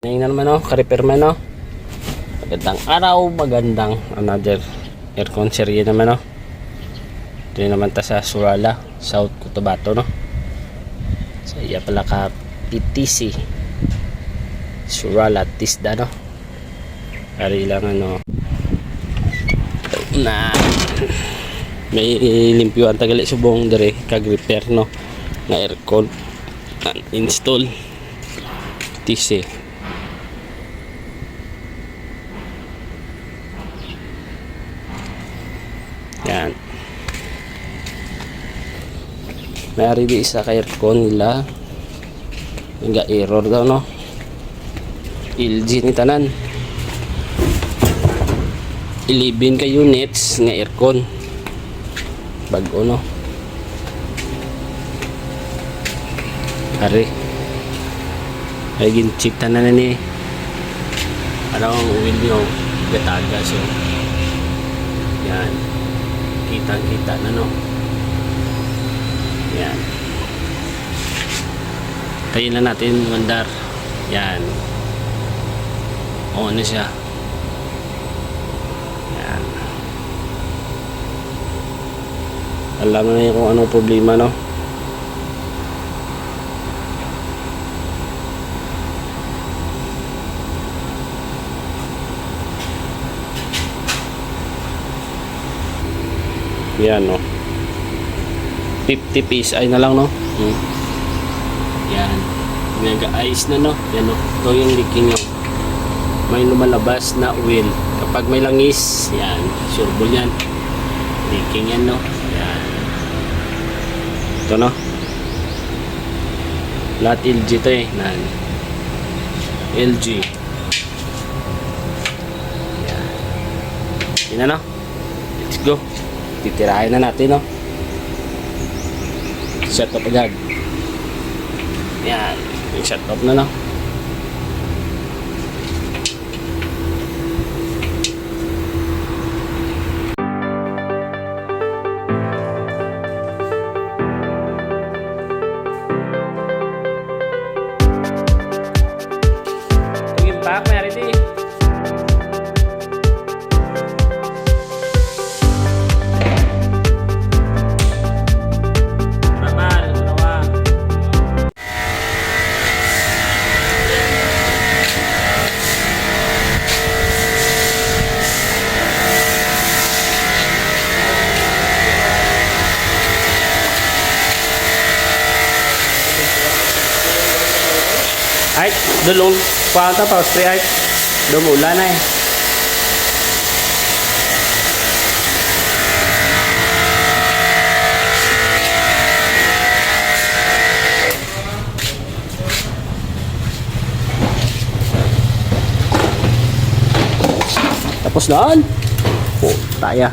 Ngayon na naman ka-repairman magandang araw, magandang another aircon serye naman Ito naman ta sa Surala, South Cotabato So iya pala ka PTC Surala Tisda Ari lang na may limpyo ang tagali subong dire kag-repair na aircon install PTC. Yan. Mayari di isa ka aircon nila. Nga error daw LG ni tanan. 11 ka units nga aircon. Bago Ari. Ay gin-check tanan ni. Ano ang wheel nyo? Gataga so. Yan. Kita na Yan. Tayin na natin mandar. Yan. On na siya. Yan. Alam na kung anong problema Yan 50 PSI na lang Yan. Nag-ice na Yan Ito yung leaking May lumalabas na oil. Kapag may langis, yan, surbol yan. Leaking yan Yan. Ito Lahat LG to LG. Yan. Yan Let's go. Titirahin na natin Set up agad. Yan. Set up na Tugin pa, may ready. Ay, dulong kuwanta pa spray ay dumula na Tapos daan. Oh, taya.